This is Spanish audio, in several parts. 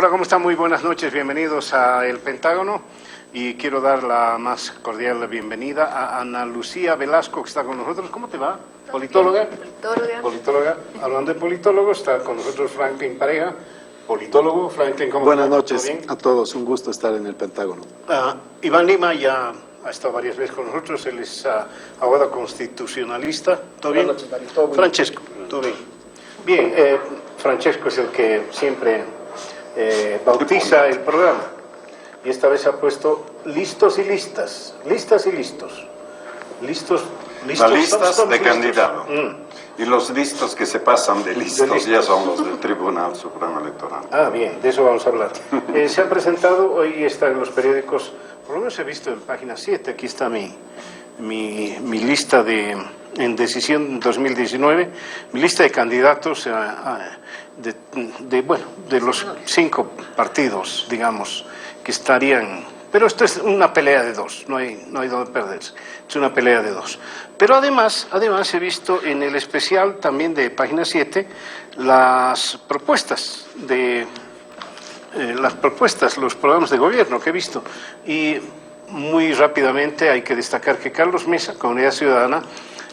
Hola, ¿cómo están? Muy buenas noches, bienvenidos a El Pentágono y quiero dar la más cordial bienvenida a Ana Lucía Velasco, que está con nosotros. ¿Cómo te va? ¿Politóloga? Politóloga. Hablando de politólogo, está con nosotros Franklin Pareja, politólogo. Franklin, ¿cómo te va? Buenas noches a todos, un gusto estar en El Pentágono. Iván Lima ya ha estado varias veces con nosotros, él es abogado constitucionalista. ¿Todo bien? Buenas noches, Darío. Francesco, ¿todo bien? Bien, Francesco es el que siempre bautiza el programa y esta vez ha puesto listos y listas, listas y listos, listos. Las listas de listos. candidato. Y los listos que se pasan de listos ya son los del Tribunal Supremo Electoral. Ah, bien, de eso vamos a hablar. Se ha presentado, hoy está en los periódicos, por lo menos he visto en página 7, aquí está mi lista en decisión 2019, mi lista de candidatos de los 5 partidos, digamos, que estarían. Pero esto es una pelea de 2, no hay donde perderse, es una pelea de 2. Pero además he visto en el especial también de página 7 las propuestas, los programas de gobierno que he visto. Y muy rápidamente hay que destacar que Carlos Mesa, Comunidad Ciudadana,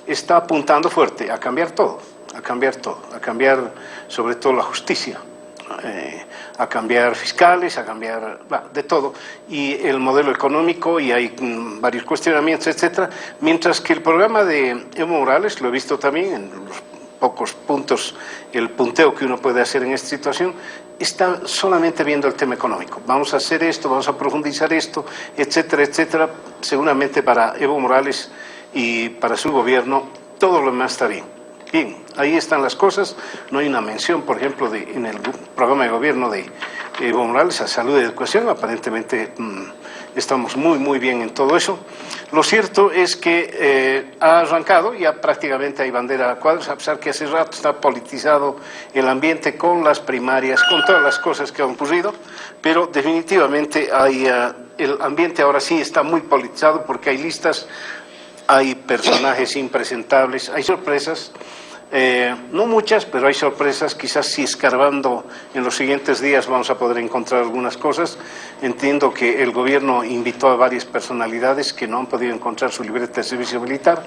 está apuntando fuerte a cambiar todo, a cambiar sobre todo la justicia, a cambiar fiscales, a cambiar de todo, y el modelo económico, y hay varios cuestionamientos, etcétera, mientras que el programa de Evo Morales, lo he visto también en los pocos puntos, el punteo que uno puede hacer en esta situación, está solamente viendo el tema económico. Vamos a hacer esto, vamos a profundizar esto, etcétera, etcétera. Seguramente para Evo Morales y para su gobierno todo lo demás está bien. Bien, ahí están las cosas. No hay una mención, por ejemplo, en el programa de gobierno de Evo Morales a salud y educación. Aparentemente estamos muy bien en todo eso. Lo cierto es que ha arrancado, ya prácticamente hay bandera a cuadros, a pesar que hace rato está politizado el ambiente con las primarias, con todas las cosas que han ocurrido, pero definitivamente el ambiente ahora sí está muy politizado porque hay listas, hay personajes impresentables, hay sorpresas. No muchas, pero hay sorpresas. Quizás si escarbando en los siguientes días vamos a poder encontrar algunas cosas. Entiendo que el gobierno invitó a varias personalidades que no han podido encontrar su libreta de servicio militar,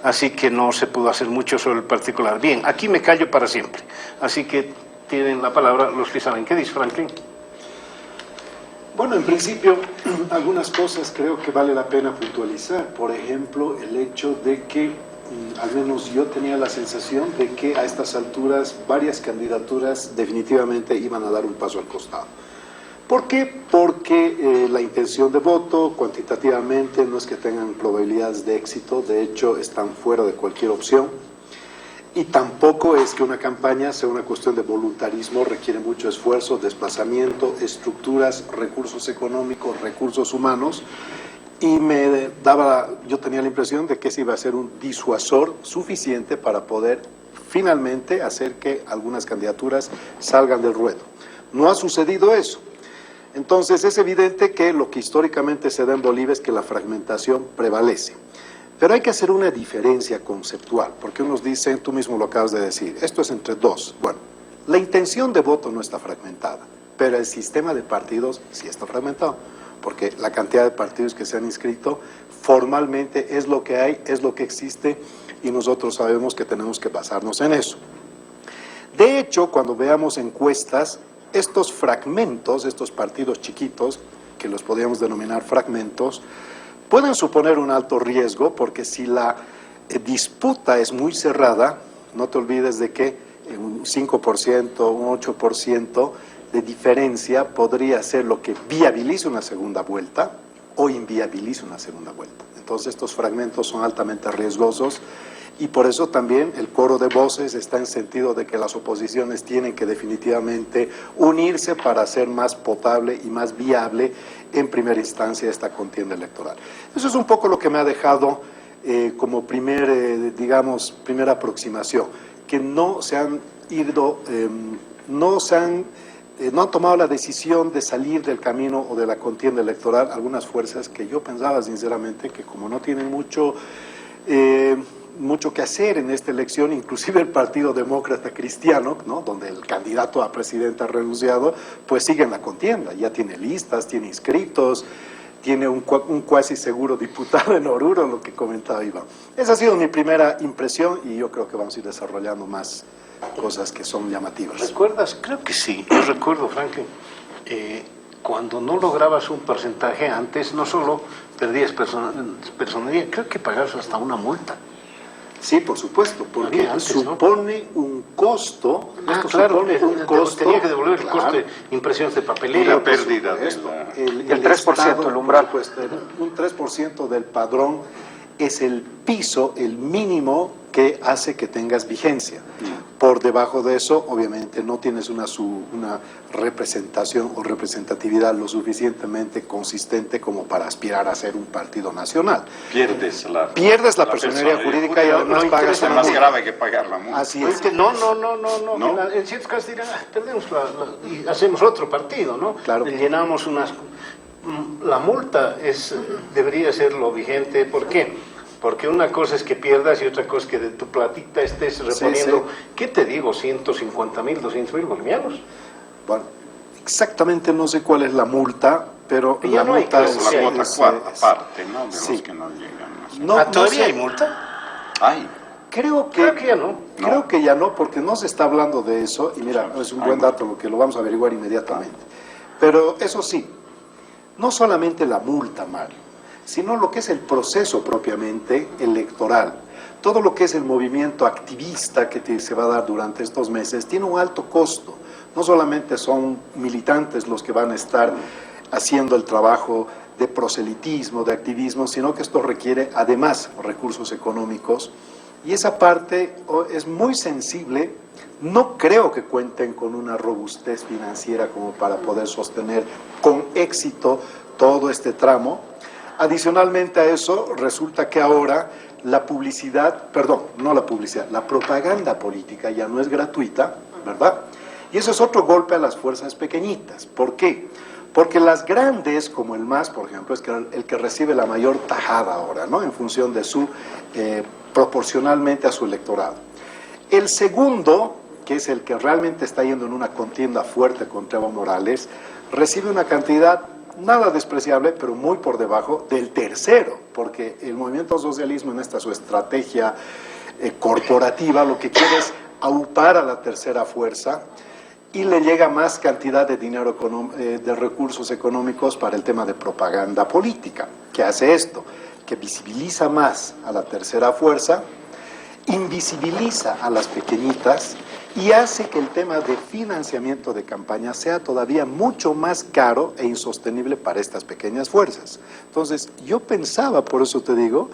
así que no se pudo hacer mucho sobre el particular. Bien, aquí me callo para siempre, así que tienen la palabra los que saben. ¿Qué dice Franklin? Bueno, en principio, algunas cosas creo que vale la pena puntualizar. Por ejemplo, el hecho de que al menos yo tenía la sensación de que a estas alturas varias candidaturas definitivamente iban a dar un paso al costado. ¿Por qué? Porque la intención de voto cuantitativamente no es que tengan probabilidades de éxito, de hecho están fuera de cualquier opción, y tampoco es que una campaña sea una cuestión de voluntarismo, requiere mucho esfuerzo, desplazamiento, estructuras, recursos económicos, recursos humanos. Y yo tenía la impresión de que ese iba a ser un disuasor suficiente para poder finalmente hacer que algunas candidaturas salgan del ruedo. No ha sucedido eso. Entonces es evidente que lo que históricamente se da en Bolivia es que la fragmentación prevalece. Pero hay que hacer una diferencia conceptual, porque unos dicen, tú mismo lo acabas de decir, esto es entre 2. Bueno, la intención de voto no está fragmentada, pero el sistema de partidos sí está fragmentado, porque la cantidad de partidos que se han inscrito formalmente es lo que hay, es lo que existe, y nosotros sabemos que tenemos que basarnos en eso. De hecho, cuando veamos encuestas, estos fragmentos, estos partidos chiquitos, que los podríamos denominar fragmentos, pueden suponer un alto riesgo, porque si la disputa es muy cerrada, no te olvides de que un 5%, un 8% de diferencia podría ser lo que viabilice una segunda vuelta o inviabilice una segunda vuelta. Entonces estos fragmentos son altamente riesgosos y por eso también el coro de voces está en sentido de que las oposiciones tienen que definitivamente unirse para hacer más potable y más viable en primera instancia esta contienda electoral. Eso es un poco lo que me ha dejado como primera aproximación, que no han tomado la decisión de salir del camino o de la contienda electoral algunas fuerzas que yo pensaba sinceramente que como no tienen mucho que hacer en esta elección, inclusive el Partido Demócrata Cristiano, ¿no? Donde el candidato a presidente ha renunciado, pues sigue en la contienda, ya tiene listas, tiene inscritos, tiene un cuasi seguro diputado en Oruro, lo que comentaba Iván. Esa ha sido mi primera impresión y yo creo que vamos a ir desarrollando más cosas que son llamativas. ¿Recuerdas? Creo que sí. Yo recuerdo, Franklin, cuando no lograbas un porcentaje antes, no solo perdías personería, creo que pagabas hasta una multa. Sí, por supuesto, porque Antes, supone un costo. Esto claro, supone un costo. tenía que devolver el claro, costo de impresiones de papeleo. Y la por pérdida de supuesto. la... El 3%, Estado, el umbral. por supuesto, un 3% del padrón es el piso, el mínimo que hace que tengas vigencia. Por debajo de eso, obviamente, no tienes una representación o representatividad lo suficientemente consistente como para aspirar a ser un partido nacional. Pierdes la personería jurídica y además no pagas interesa una más multa. grave que pagar la multa. Así No, es. es que no. ¿No? En ciertos casos dirán, perdemos y hacemos otro partido, ¿no? Claro. Llenamos la multa debería ser lo vigente. ¿Por qué? Porque una cosa es que pierdas y otra cosa es que de tu platita estés reponiendo, sí. ¿qué te digo? 150.000, 200.000 bolivianos. Bueno, exactamente no sé cuál es la multa, pero Y ya la no hay multa que- Es la cuota aparte, ¿no? De sí. los que no llegan. No, no ¿Todavía sé. hay multa? Ay, Creo Creo que ya no. Creo que ya no, porque no se está hablando de eso, y mira, es un buen dato, lo que lo vamos a averiguar inmediatamente. Pero eso sí, no solamente la multa, Mario, sino lo que es el proceso propiamente electoral. Todo lo que es el movimiento activista que se va a dar durante estos meses tiene un alto costo. No solamente son militantes los que van a estar haciendo el trabajo de proselitismo, de activismo, sino que esto requiere además recursos económicos. Y esa parte es muy sensible. No creo que cuenten con una robustez financiera como para poder sostener con éxito todo este tramo. Adicionalmente a eso, resulta que ahora la propaganda política ya no es gratuita, ¿verdad? Y eso es otro golpe a las fuerzas pequeñitas. ¿Por qué? Porque las grandes, como el MAS, por ejemplo, es el que recibe la mayor tajada ahora, ¿no? En función de proporcionalmente a su electorado. El segundo, que es el que realmente está yendo en una contienda fuerte contra Evo Morales, recibe una cantidad nada despreciable, pero muy por debajo del tercero, porque el movimiento socialismo en su estrategia corporativa lo que quiere es aupar a la tercera fuerza y le llega más cantidad de dinero, de recursos económicos para el tema de propaganda política. ¿Qué hace esto? Que visibiliza más a la tercera fuerza, invisibiliza a las pequeñitas y hace que el tema de financiamiento de campaña sea todavía mucho más caro e insostenible para estas pequeñas fuerzas. Entonces, yo pensaba, por eso te digo,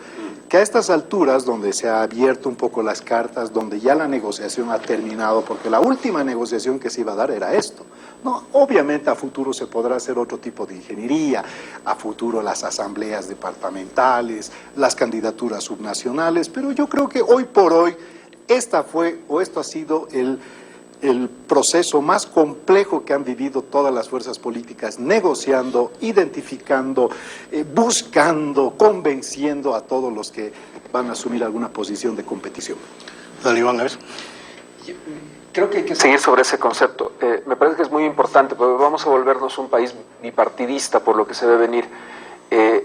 que a estas alturas, donde se ha abierto un poco las cartas, donde ya la negociación ha terminado, porque la última negociación que se iba a dar era esto. No, obviamente a futuro se podrá hacer otro tipo de ingeniería, a futuro las asambleas departamentales, las candidaturas subnacionales, pero yo creo que hoy por hoy esto ha sido el proceso más complejo que han vivido todas las fuerzas políticas, negociando, identificando, buscando, convenciendo a todos los que van a asumir alguna posición de competición. Dale, Iván, a ver. Creo que hay que seguir sobre ese concepto. Me parece que es muy importante, porque vamos a volvernos un país bipartidista por lo que se ve venir.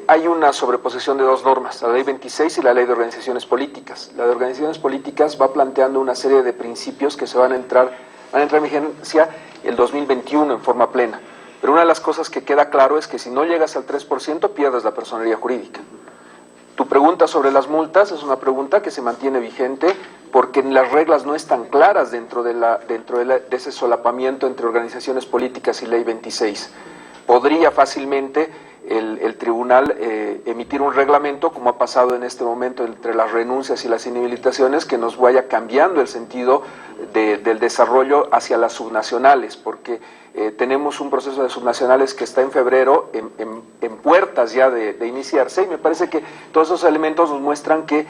Hay una sobreposición de dos normas, la ley 26 y la ley de organizaciones políticas. La de organizaciones políticas va planteando una serie de principios que van a entrar en vigencia el 2021 en forma plena. Pero una de las cosas que queda claro es que si no llegas al 3% pierdes la personería jurídica. Tu pregunta sobre las multas es una pregunta que se mantiene vigente porque las reglas no están claras dentro de ese solapamiento entre organizaciones políticas y ley 26. Podría fácilmente el tribunal emitir un reglamento, como ha pasado en este momento entre las renuncias y las inhabilitaciones, que nos vaya cambiando el sentido del desarrollo hacia las subnacionales, porque tenemos un proceso de subnacionales que está en febrero, en puertas ya de iniciarse, y me parece que todos esos elementos nos muestran que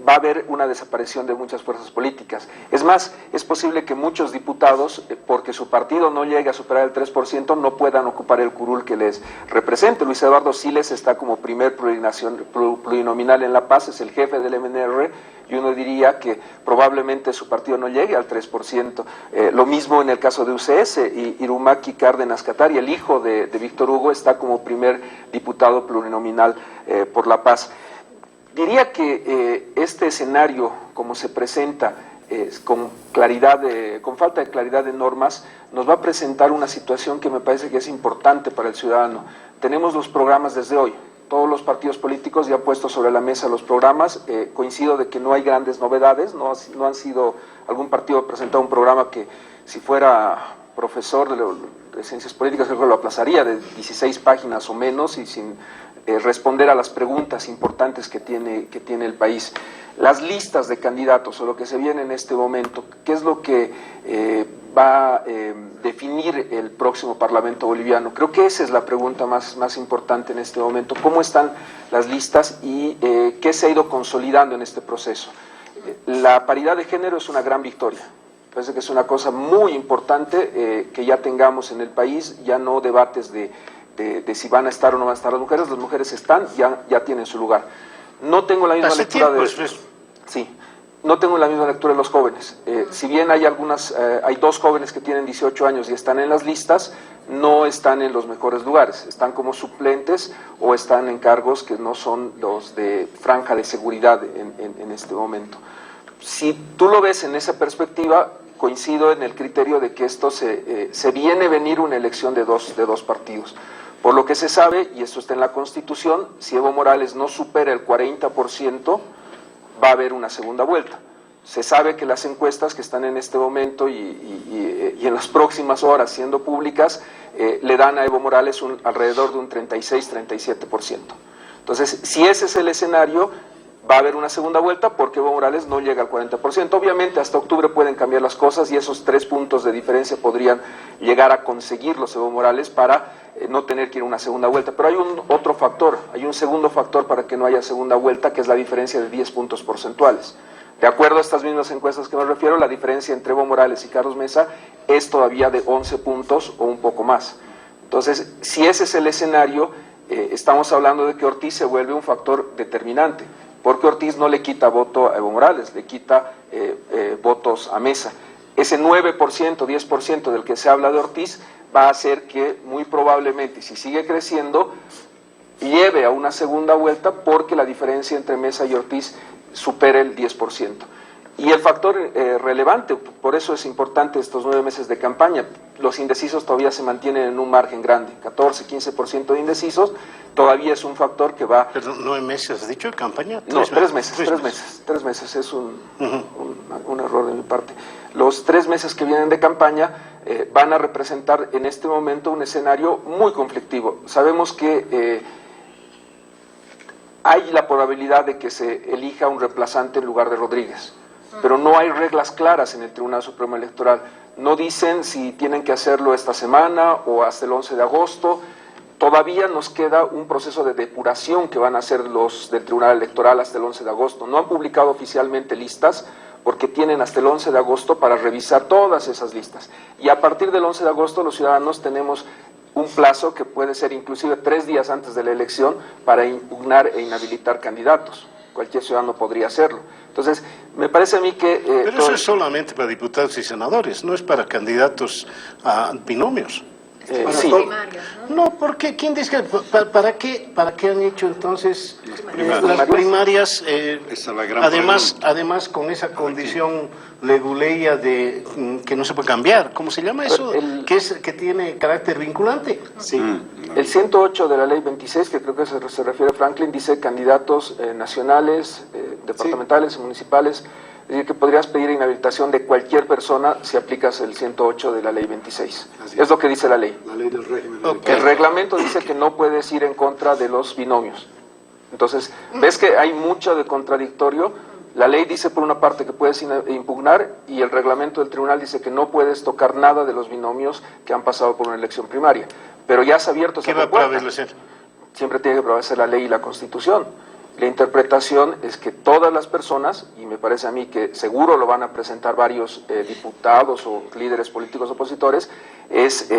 va a haber una desaparición de muchas fuerzas políticas. Es más, es posible que muchos diputados, porque su partido no llegue a superar el 3%, no puedan ocupar el curul que les represente. Luis Eduardo Siles está como primer plurinominal en La Paz, es el jefe del MNR. y uno diría que probablemente su partido no llegue al 3%. Lo mismo en el caso de UCS, y Irumaki Cárdenas Catari, el hijo de Víctor Hugo, está como primer diputado plurinominal por La Paz. Diría que este escenario, como se presenta, con falta de claridad de normas, nos va a presentar una situación que me parece que es importante para el ciudadano. Tenemos los programas desde hoy, todos los partidos políticos ya han puesto sobre la mesa los programas, coincido de que no hay grandes novedades, no han sido, algún partido ha presentado un programa que si fuera profesor de ciencias políticas creo que lo aplazaría, de 16 páginas o menos y sin responder a las preguntas importantes que tiene el país. Las listas de candidatos o lo que se viene en este momento, ¿qué es lo que va a definir el próximo Parlamento boliviano? Creo que esa es la pregunta más importante en este momento. ¿Cómo están las listas y qué se ha ido consolidando en este proceso? La paridad de género es una gran victoria. Parece que es una cosa muy importante que ya tengamos en el país, ya no debates de si van a estar o no van a estar las mujeres están, ya tienen su lugar. No tengo la misma lectura no tengo la misma lectura de los jóvenes. Si bien hay hay 2 jóvenes que tienen 18 años y están en las listas, no están en los mejores lugares, están como suplentes o están en cargos que no son los de franja de seguridad en este momento. Si tú lo ves en esa perspectiva, coincido en el criterio de que esto se viene venir una elección de dos partidos. Por lo que se sabe, y esto está en la Constitución, si Evo Morales no supera el 40%, va a haber una segunda vuelta. Se sabe que las encuestas que están en este momento y en las próximas horas siendo públicas, le dan a Evo Morales alrededor de un 36-37%. Entonces, si ese es el escenario, va a haber una segunda vuelta porque Evo Morales no llega al 40%. Obviamente hasta octubre pueden cambiar las cosas y esos 3 puntos de diferencia podrían llegar a conseguirlos Evo Morales para no tener que ir a una segunda vuelta. Pero hay otro factor, hay un segundo factor para que no haya segunda vuelta, que es la diferencia de 10 puntos porcentuales. De acuerdo a estas mismas encuestas que me refiero, la diferencia entre Evo Morales y Carlos Mesa es todavía de 11 puntos o un poco más. Entonces, si ese es el escenario, estamos hablando de que Ortiz se vuelve un factor determinante, porque Ortiz no le quita voto a Evo Morales, le quita votos a Mesa. Ese 9%, 10% del que se habla de Ortiz va a hacer que muy probablemente, si sigue creciendo, lleve a una segunda vuelta porque la diferencia entre Mesa y Ortiz supere el 10%. Y el factor relevante, por eso es importante estos 9 meses de campaña, los indecisos todavía se mantienen en un margen grande, 14, 15% de indecisos, todavía es un factor que va... Perdón, 9 meses, ¿has dicho de campaña? No, 3 meses, 3 meses, es un error de mi parte. Los 3 meses que vienen de campaña van a representar en este momento un escenario muy conflictivo. Sabemos que hay la probabilidad de que se elija un reemplazante en lugar de Rodríguez, pero no hay reglas claras en el Tribunal Supremo Electoral. No dicen si tienen que hacerlo esta semana o hasta el 11 de agosto. Todavía nos queda un proceso de depuración que van a hacer los del Tribunal Electoral hasta el 11 de agosto. No han publicado oficialmente listas porque tienen hasta el 11 de agosto para revisar todas esas listas. Y a partir del 11 de agosto los ciudadanos tenemos un plazo que puede ser inclusive 3 días antes de la elección para impugnar e inhabilitar candidatos. Cualquier ciudadano podría hacerlo. Entonces, me parece a mí que... Pero eso es solamente para diputados y senadores, no es para candidatos a binomios. Sí. No, porque ¿quién dice que para qué han hecho entonces las primarias? Esa es la gran además con esa condición leguleya de que no se puede cambiar, ¿cómo se llama eso? Que tiene carácter vinculante. Sí. El 108 de la ley 26, que creo que se refiere a Franklin, dice candidatos nacionales, departamentales, municipales. Es decir, que podrías pedir inhabilitación de cualquier persona si aplicas el 108 de la ley 26. Es lo que dice la ley. La ley del régimen. Okay. El reglamento dice que no puedes ir en contra de los binomios. Entonces, ves que hay mucho de contradictorio. La ley dice por una parte que puedes impugnar y el reglamento del tribunal dice que no puedes tocar nada de los binomios que han pasado por una elección primaria. Pero ya se ha abierto esa ¿Qué va a prevalecer? Siempre tiene que prevalecer la ley y la Constitución. La interpretación es que todas las personas, y me parece a mí que seguro lo van a presentar varios diputados o líderes políticos opositores, es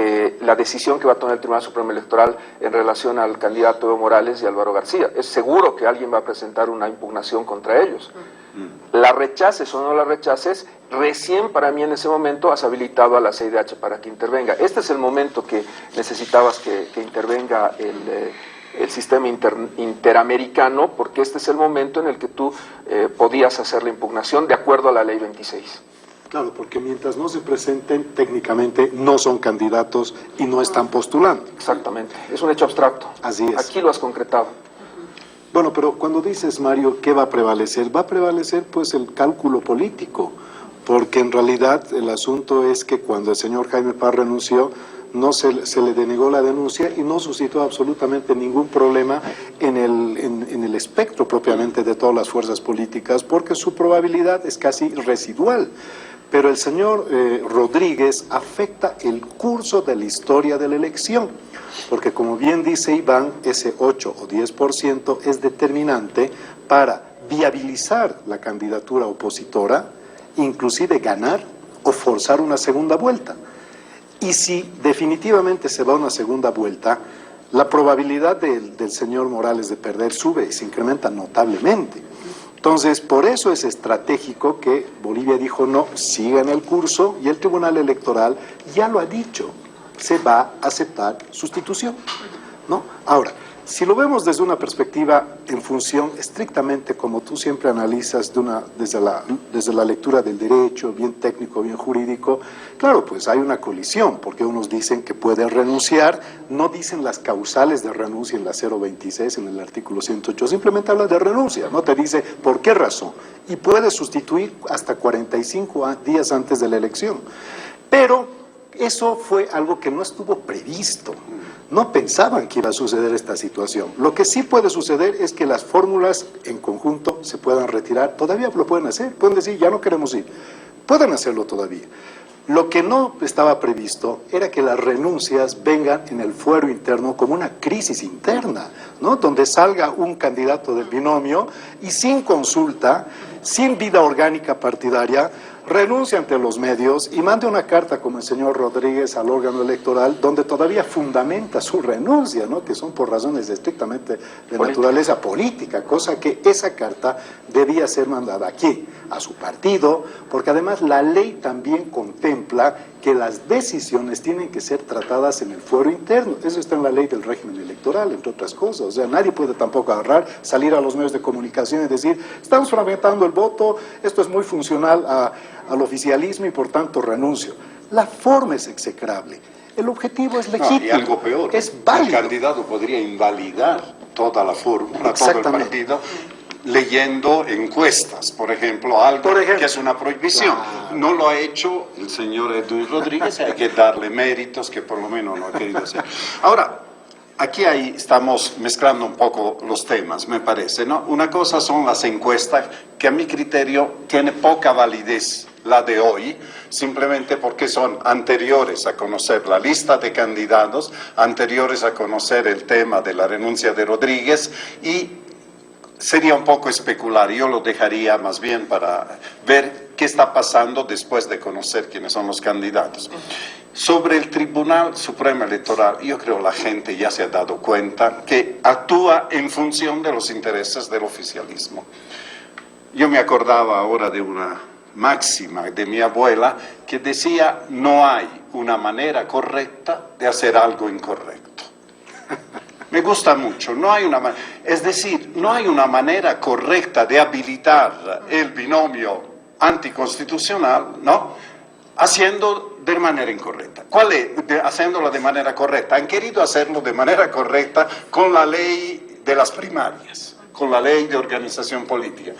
la decisión que va a tomar el Tribunal Supremo Electoral en relación al candidato Evo Morales y Álvaro García. Es seguro que alguien va a presentar una impugnación contra ellos. La rechaces o no la rechaces, recién para mí en ese momento has habilitado a la CIDH para que intervenga. Este es el momento que necesitabas que intervenga el sistema interamericano, porque este es el momento en el que tú podías hacer la impugnación de acuerdo a la ley 26. Claro, porque mientras no se presenten, técnicamente no son candidatos y no están postulando. Exactamente, es un hecho abstracto. Así es. Aquí lo has concretado. Bueno, pero cuando dices, Mario, ¿qué va a prevalecer? Va a prevalecer pues el cálculo político, porque en realidad el asunto es que cuando el señor Jaime Paz renunció, no se le denegó la denuncia y no suscitó absolutamente ningún problema en el espectro propiamente de todas las fuerzas políticas, porque su probabilidad es casi residual. Pero el señor Rodríguez afecta el curso de la historia de la elección, porque como bien dice Iván, ese 8 o 10% es determinante para viabilizar la candidatura opositora, inclusive ganar o forzar una segunda vuelta. Y si definitivamente se va a una segunda vuelta, la probabilidad del señor Morales de perder sube y se incrementa notablemente. Entonces, por eso es estratégico que Bolivia dijo no, siga en el curso, y el Tribunal Electoral ya lo ha dicho, se va a aceptar sustitución, ¿no? Ahora, si lo vemos desde una perspectiva en función estrictamente, como tú siempre analizas desde la lectura del derecho, bien técnico, bien jurídico, claro, pues hay una colisión, porque unos dicen que puede renunciar, no dicen las causales de renuncia en la 026, en el artículo 108, simplemente habla de renuncia, no te dice por qué razón, y puede sustituir hasta 45 días antes de la elección. Pero eso fue algo que no estuvo previsto. No pensaban que iba a suceder esta situación. Lo que sí puede suceder es que las fórmulas en conjunto se puedan retirar. Todavía lo pueden hacer. Pueden decir, ya no queremos ir. Pueden hacerlo todavía. Lo que no estaba previsto era que las renuncias vengan en el fuero interno como una crisis interna, ¿no? Donde salga un candidato del binomio y sin consulta, sin vida orgánica partidaria, renuncie ante los medios y mande una carta como el señor Rodríguez al órgano electoral donde todavía fundamenta su renuncia, ¿no? Que son por razones estrictamente de naturaleza política, cosa que esa carta debía ser mandada aquí, a su partido, porque además la ley también contempla que las decisiones tienen que ser tratadas en el fuero interno. Eso está en la ley del régimen electoral, entre otras cosas. O sea, nadie puede tampoco agarrar, salir a los medios de comunicación y decir, estamos fragmentando el voto, esto es muy funcional al oficialismo y por tanto renuncio. La forma es execrable, el objetivo es legítimo, no, y algo peor, es válido. El candidato podría invalidar toda la fórmula, todo el partido, leyendo encuestas, por ejemplo, algo que es una prohibición. Claro. No lo ha hecho el señor Edwin Rodríguez, hay que darle méritos que por lo menos no ha querido hacer. Ahora, aquí estamos mezclando un poco los temas, me parece, ¿no? Una cosa son las encuestas, que a mi criterio tiene poca validez la de hoy, simplemente porque son anteriores a conocer la lista de candidatos, anteriores a conocer el tema de la renuncia de Rodríguez, y sería un poco especular. Yo lo dejaría más bien para ver qué está pasando después de conocer quiénes son los candidatos. Sobre el Tribunal Supremo Electoral, yo creo que la gente ya se ha dado cuenta que actúa en función de los intereses del oficialismo. Yo me acordaba ahora de una máxima de mi abuela que decía, no hay una manera correcta de hacer algo incorrecto. Me gusta mucho, es decir, no hay una manera correcta de habilitar el binomio anticonstitucional, ¿no? Haciendo de manera incorrecta. ¿Cuál es? Haciéndolo de manera correcta. Han querido hacerlo de manera correcta con la ley de las primarias, con la ley de organización política.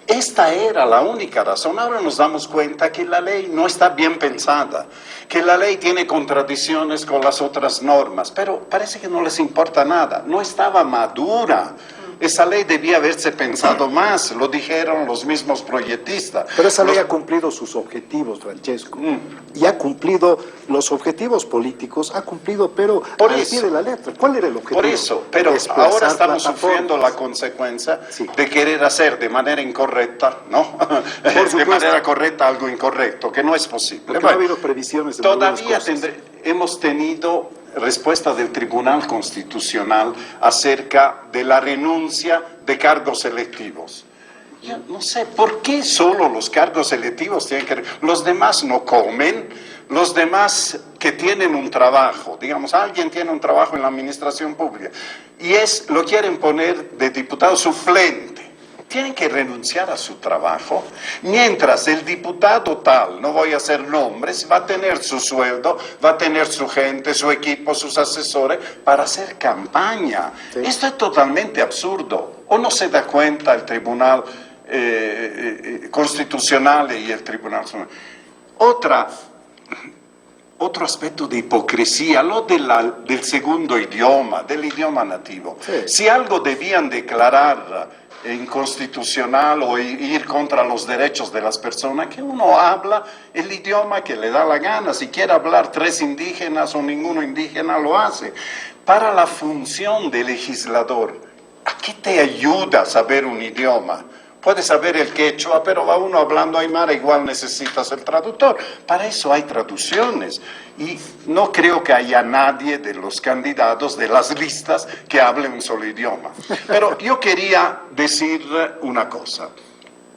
Esta era la única razón. Ahora nos damos cuenta que la ley no está bien pensada, que la ley tiene contradicciones con las otras normas, pero parece que no les importa nada. No estaba madura. Esa ley debía haberse pensado más, lo dijeron los mismos proyectistas. Pero esa ley ha cumplido sus objetivos, Francesco, y ha cumplido los objetivos políticos, ha cumplido, pero por al eso, pie de la letra. ¿Cuál era el objetivo? Por eso, pero ahora estamos sufriendo la consecuencia de querer hacer de manera incorrecta, ¿no? De manera correcta algo incorrecto, que no es posible. Porque no ha habido previsiones de todavía hemos tenido respuesta del Tribunal Constitucional acerca de la renuncia de cargos electivos. Yo no sé, ¿por qué solo los cargos electivos tienen que... Los demás no comen, los demás que tienen un trabajo, digamos, alguien tiene un trabajo en la administración pública y lo quieren poner de diputado suplente. Tienen que renunciar a su trabajo, mientras el diputado tal, no voy a hacer nombres, va a tener su sueldo, va a tener su gente, su equipo, sus asesores para hacer campaña. Sí. Esto es totalmente absurdo. ¿O no se da cuenta el Tribunal Constitucional y el Tribunal Supremo? Otro aspecto de hipocresía, lo del segundo idioma, del idioma nativo. Sí. Si algo debían declarar inconstitucional o ir contra los derechos de las personas, que uno habla el idioma que le da la gana. Si quiere hablar 3 indígenas o ninguno indígena, lo hace. Para la función de legislador, ¿a qué te ayuda saber un idioma? Puedes saber el quechua, pero va uno hablando aymara, igual necesitas el traductor. Para eso hay traducciones. Y no creo que haya nadie de los candidatos de las listas que hable un solo idioma. Pero yo quería decir una cosa.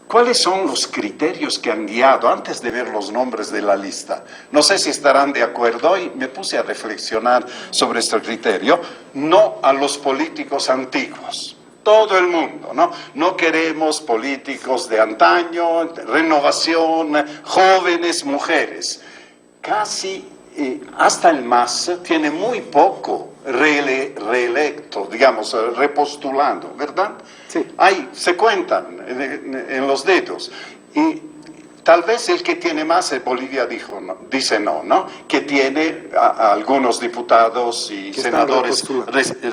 ¿Cuáles son los criterios que han guiado antes de ver los nombres de la lista? No sé si estarán de acuerdo y me puse a reflexionar sobre este criterio. No a los políticos antiguos. Todo el mundo, ¿no? No queremos políticos de antaño, renovación, jóvenes, mujeres. Casi hasta el MAS tiene muy poco reelecto, digamos, repostulando, ¿verdad? Sí. Ahí se cuentan en los dedos. Y tal vez el que tiene más en Bolivia dice no, que tiene a algunos diputados y senadores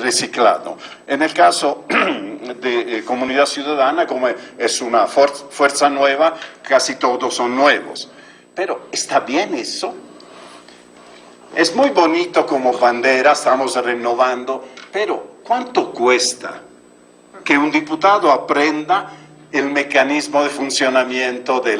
reciclados. En el caso de Comunidad Ciudadana, como es una fuerza nueva, casi todos son nuevos. Pero ¿está bien eso? Es muy bonito como bandera, estamos renovando, pero ¿cuánto cuesta que un diputado aprenda el mecanismo de funcionamiento de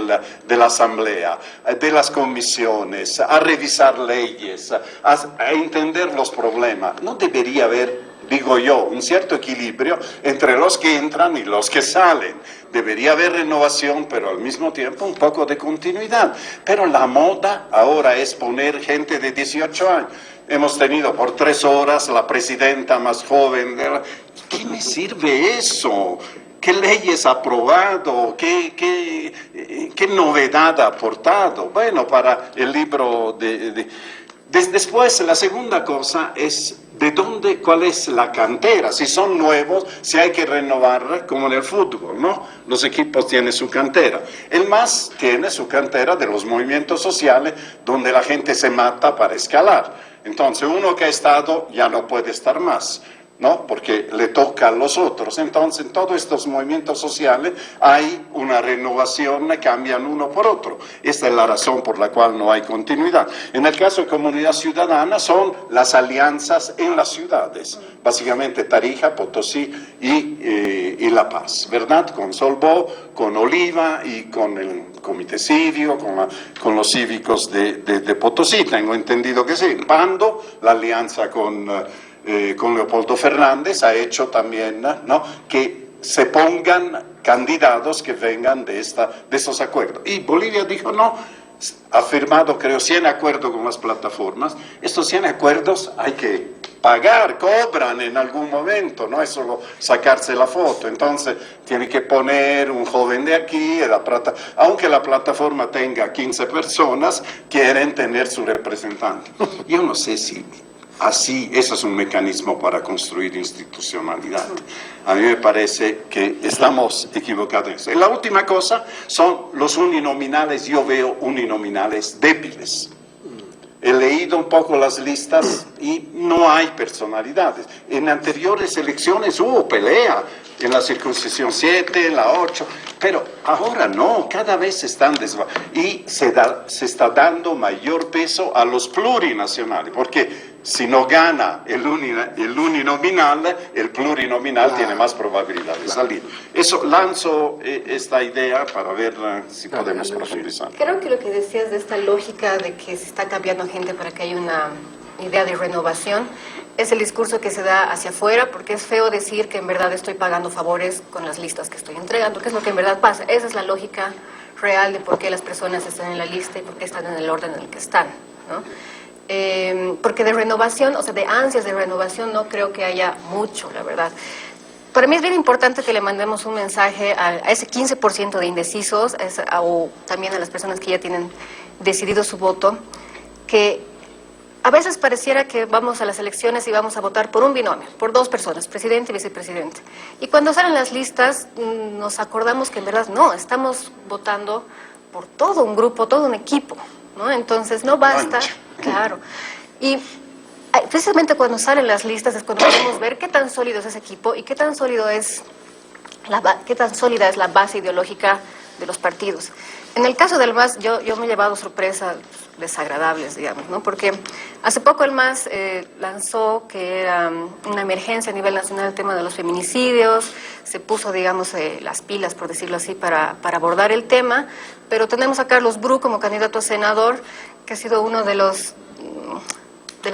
la Asamblea, de las comisiones, a revisar leyes, a entender los problemas? No debería haber, digo yo, un cierto equilibrio entre los que entran y los que salen. Debería haber renovación, pero al mismo tiempo un poco de continuidad. Pero la moda ahora es poner gente de 18 años. Hemos tenido por 3 horas la presidenta más joven. ¿Qué me sirve eso? ¿Qué leyes ha aprobado? ¿Qué novedad ha aportado? Bueno, para el libro Después, la segunda cosa es cuál es la cantera. Si son nuevos, si hay que renovar, como en el fútbol, ¿no? Los equipos tienen su cantera. El MAS tiene su cantera de los movimientos sociales, donde la gente se mata para escalar. Entonces, uno que ha estado ya no puede estar más, ¿no? Porque le toca a los otros. Entonces, en todos estos movimientos sociales hay una renovación, cambian uno por otro. Esta es la razón por la cual no hay continuidad. En el caso de Comunidad Ciudadana son las alianzas en las ciudades, básicamente Tarija, Potosí y La Paz, ¿verdad? Con Solbó, con Oliva y con el Comité Cívico, con los cívicos de Potosí, tengo entendido que sí. Pando, la alianza con Leopoldo Fernández ha hecho también, ¿no?, que se pongan candidatos que vengan de estos acuerdos. Y Bolivia dijo no, ha firmado creo 100 acuerdos con las plataformas. Estos 100 acuerdos hay que pagar, cobran en algún momento, no es solo sacarse la foto. Entonces tiene que poner un joven de aquí, aunque la plataforma tenga 15 personas, quieren tener su representante. Yo no sé si así, eso es un mecanismo para construir institucionalidad. A mí me parece que estamos equivocados en eso. Y la última cosa son los uninominales. Yo veo uninominales débiles. He leído un poco las listas y no hay personalidades. En anteriores elecciones hubo pelea, en la circunscripción 7, en la 8, pero ahora no, cada vez se están y se está dando mayor peso a los plurinacionales, porque si no gana el uninominal, el plurinominal tiene más probabilidad de salir. Eso, lanzo esta idea para ver si podemos profundizar. Creo que lo que decías de esta lógica de que se está cambiando gente para que haya una idea de renovación, es el discurso que se da hacia afuera, porque es feo decir que en verdad estoy pagando favores con las listas que estoy entregando, que es lo que en verdad pasa. Esa es la lógica real de por qué las personas están en la lista y por qué están en el orden en el que están, ¿no? Porque de renovación, o sea, de ansias de renovación, no creo que haya mucho, la verdad. Para mí es bien importante que le mandemos un mensaje a ese 15% de indecisos, o también a las personas que ya tienen decidido su voto, que a veces pareciera que vamos a las elecciones y vamos a votar por un binomio, por dos personas, presidente y vicepresidente. Y cuando salen las listas, nos acordamos que en verdad no, estamos votando por todo un grupo, todo un equipo, ¿no? Entonces no basta, claro. Y precisamente cuando salen las listas es cuando podemos ver qué tan sólido es ese equipo y qué tan sólida es la base ideológica de los partidos. En el caso del MAS, yo me he llevado sorpresas desagradables, digamos, ¿no? Porque hace poco el MAS lanzó que era una emergencia a nivel nacional el tema de los feminicidios, se puso, digamos, las pilas, por decirlo así, para abordar el tema, pero tenemos a Carlos Bru como candidato a senador, que ha sido uno de las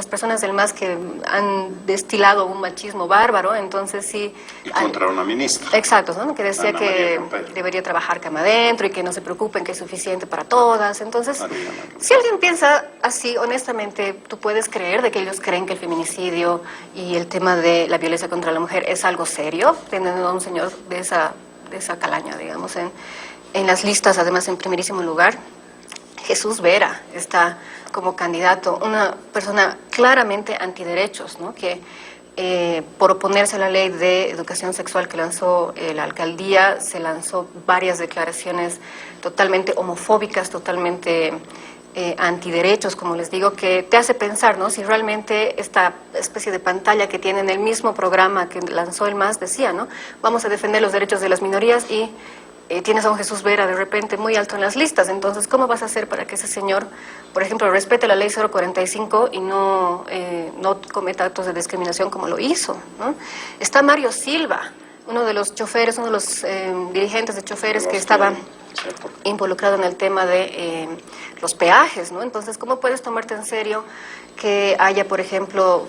personas del MAS que han destilado un machismo bárbaro, entonces sí... Y contra una ministra. Exacto, ¿no? Que decía Ana que María Campello. debería trabajar cama adentro y que no se preocupen, que es suficiente para todas. Entonces, si alguien piensa así, honestamente, tú puedes creer de que ellos creen que el feminicidio y el tema de la violencia contra la mujer es algo serio, teniendo a un señor de esa calaña, digamos, en las listas, además en primerísimo lugar. Jesús Vera está como candidato, una persona claramente antiderechos, ¿no? Que por oponerse a la ley de educación sexual que lanzó la alcaldía, se lanzó varias declaraciones totalmente homofóbicas, totalmente antiderechos, como les digo, que te hace pensar, ¿no? Si realmente esta especie de pantalla que tiene en el mismo programa que lanzó el MAS decía, ¿no? Vamos a defender los derechos de las minorías y tienes a un Jesús Vera de repente muy alto en las listas. Entonces, ¿cómo vas a hacer para que ese señor, por ejemplo, respete la ley 045 y no cometa actos de discriminación como lo hizo, ¿no? Está Mario Silva, uno de los choferes, uno de los dirigentes de choferes que estaba involucrado en el tema de los peajes, ¿no? Entonces, ¿cómo puedes tomarte en serio que haya, por ejemplo,